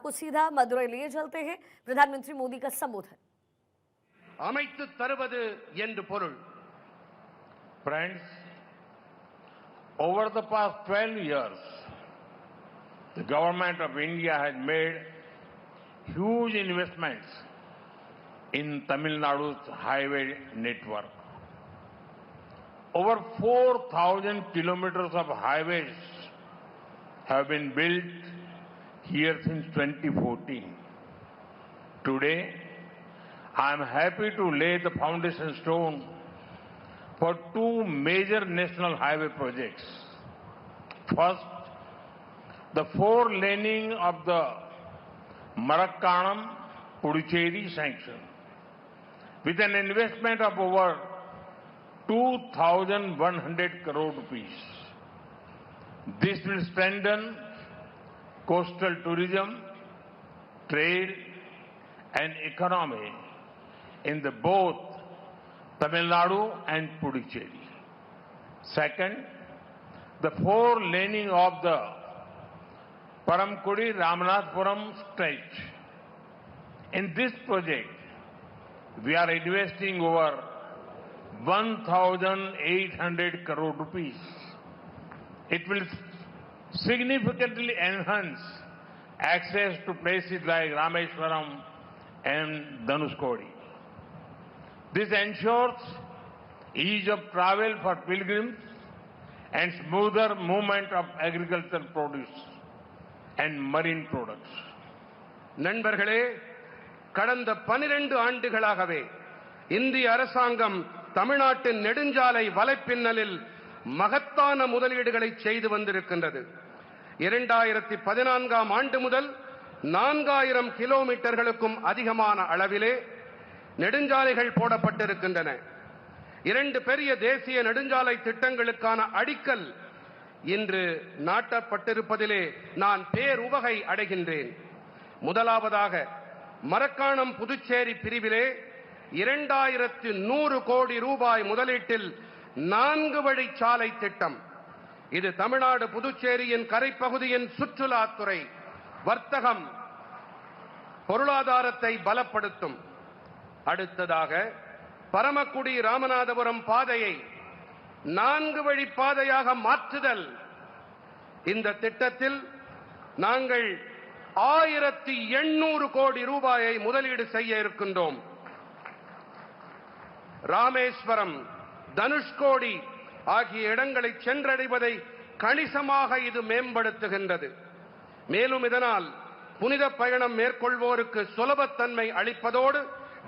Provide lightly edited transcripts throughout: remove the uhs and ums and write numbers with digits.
आपको सीधा मदुरै लिए चलते हैं। प्रधानमंत्री मोदी का संबोधन। அமைத்து தருவது என்று பொருள். Friends, over the past 12 years, the government of India has made huge investments in Tamil Nadu's highway network. Over 4,000 kilometers of highways have been built here since 2014. Today, I am happy to lay the foundation stone for two major national highway projects. First, the four-laning of the Marakkanam-Puducherry sanction with an investment of over 2,100 crore rupees. This will strengthen coastal tourism, trade and economy in the both Tamil Nadu and Puducherry. Second, the four-laning of the Parampudi-Ramanathapuram stretch. In this project, we are investing over 1,800 crore rupees. It will significantly enhance access to places like Rameswaram and Dhanushkodi. This ensures ease of travel for pilgrims and smoother movement of agricultural produce and marine products. நண்பர்களே, கடந்த 12 ஆண்டுகளாகவே இந்திய அரசாங்கம் தமிழ்நாட்டின் நெடுஞ்சாலை வலைப்பின்னலில் மகத்தான முதலீடுகளை செய்து வந்திருக்கின்றது. 2014ஆம் ஆண்டு முதல் 4000 கிலோமீட்டர்களுக்கும் அதிகமான அளவிலே நெடுஞ்சாலைகள் போடப்பட்டிருக்கின்றன. 2 பெரிய தேசிய நெடுஞ்சாலை திட்டங்களுக்கான அடிக்கல் இன்று நாட்டப்பட்டிருப்பதிலே நான் பேருவகை அடைகின்றேன். முதலாவதாக மரக்காணம் புதுச்சேரி பிரிவிலே 2100 கோடி ரூபாய் முதலீட்டில் 4 வழிச்சாலை திட்டம். இது தமிழ்நாடு புதுச்சேரியின் கரைப்பகுதியின் சுற்றுலாத்துறை, வர்த்தகம், பொருளாதாரத்தை பலப்படுத்தும். அடுத்ததாக பரமக்குடி ராமநாதபுரம் பாதையை 4 வழி பாதையாக மாற்றுதல். இந்த திட்டத்தில் நாங்கள் 1800 கோடி ரூபாயை முதலீடு செய்ய இருக்கின்றோம். ராமேஸ்வரம், தனுஷ்கோடி ஆகிய இடங்களை சென்றடைவதை கணிசமாக இது மேம்படுத்துகின்றது. மேலும் இதனால் புனித பயணம் மேற்கொள்வோருக்கு சுலபத்தன்மை அளிப்பதோடு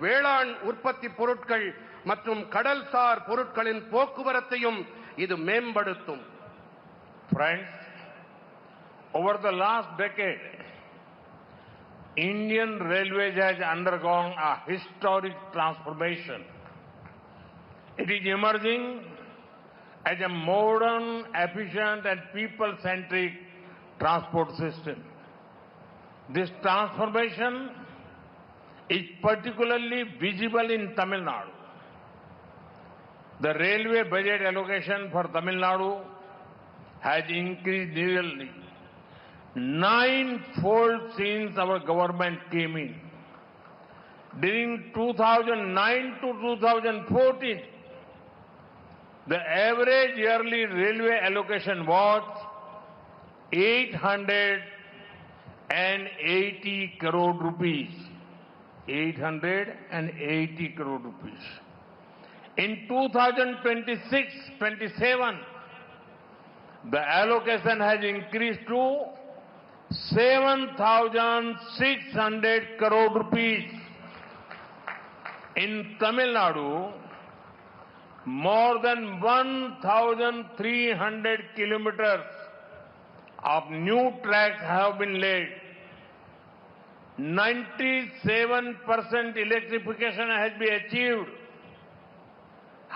வேளாண் உற்பத்தி பொருட்கள் மற்றும் கடல்சார் பொருட்களின் போக்குவரத்தையும் இது மேம்படுத்தும். Friends, over the last decade, Indian Railways has undergone a historic transformation. It is emerging as a modern, efficient and people-centric transport system. This transformation is particularly visible in Tamil Nadu. The railway budget allocation for Tamil Nadu has increased nearly 9-fold since our government came in. During 2009 to 2014, the average yearly railway allocation was 880 crore rupees. 880 crore rupees. In 2026-27, the allocation has increased to 7,600 crore rupees. In Tamil Nadu, more than 1,300 kilometers of new tracks have been laid. 97% electrification has been achieved.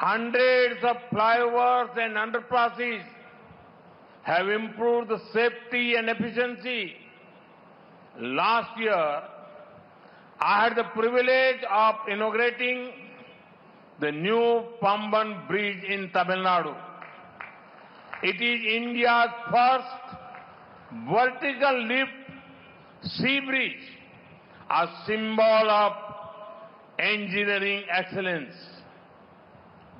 Hundreds of flyovers and underpasses have improved the safety and efficiency. Last year, I had the privilege of inaugurating the new Pamban Bridge in Tamil Nadu. It is India's first vertical lift sea bridge, a symbol of engineering excellence.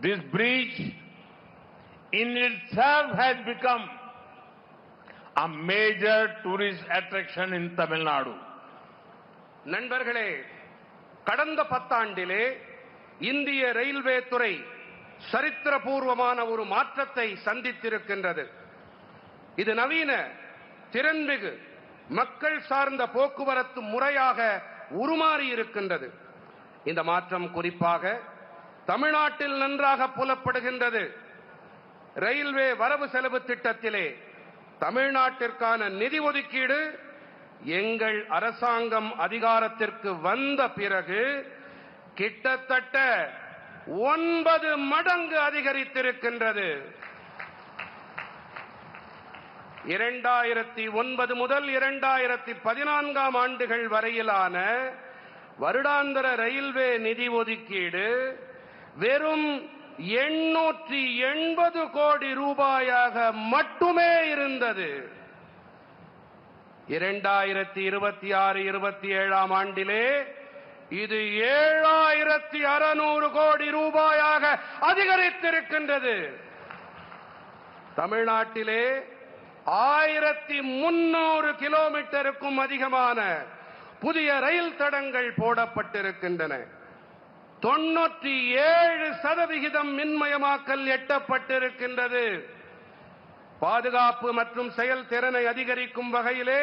This bridge in itself has become a major tourist attraction in Tamil Nadu. நண்பர்களே, கடந்த 10 ஆண்டிலே இந்திய railway துறை சரித்திரபூர்வமான ஒரு மாற்றத்தை சந்தித்திருக்கின்றது. இது நவீன, திறன்மிகு, மக்கள் சார்ந்த போக்குவரத்து முறையாக உருமாறி இருக்கின்றது. இந்த மாற்றம் குறிப்பாக தமிழ்நாட்டில் நன்றாக புலப்படுகின்றது. ரயில்வே வரவு செலவு திட்டத்திலே தமிழ்நாட்டிற்கான நிதி ஒதுக்கீடு எங்கள் அரசாங்கம் அதிகாரத்திற்கு வந்த பிறகு கிட்டத்தட்ட 9 மடங்கு அதிகரித்திருக்கின்றது. 2009 முதல் 2014 ஆண்டுகள் வரையிலான வருடாந்திர ரயில்வே நிதி ஒதுக்கீடு வெறும் 880 கோடி ரூபாயாக மட்டுமே இருந்தது. 2026-27 ஆண்டிலே இது 7600 கோடி ரூபாயாக அதிகரித்திருக்கின்றது. தமிழ்நாட்டிலே 1300 கிலோமீட்டருக்கும் அதிகமான புதிய ரயில் தடங்கள் போடப்பட்டிருக்கின்றன. 97% மின்மயமாக்கல் எட்டப்பட்டிருக்கின்றது. பாதுகாப்பு மற்றும் செயல்திறனை அதிகரிக்கும் வகையிலே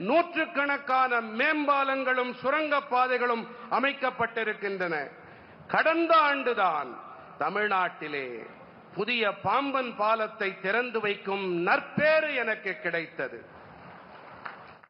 நூற்றுக்கணக்கான மேம்பாலங்களும் சுரங்கப் பாதைகளும் அமைக்கப்பட்டிருக்கின்றன. கடந்த ஆண்டுதான் தமிழ்நாட்டிலே புதிய பாம்பன் பாலத்தை திறந்து வைக்கும் நற்பேறு எனக்கு கிடைத்தது.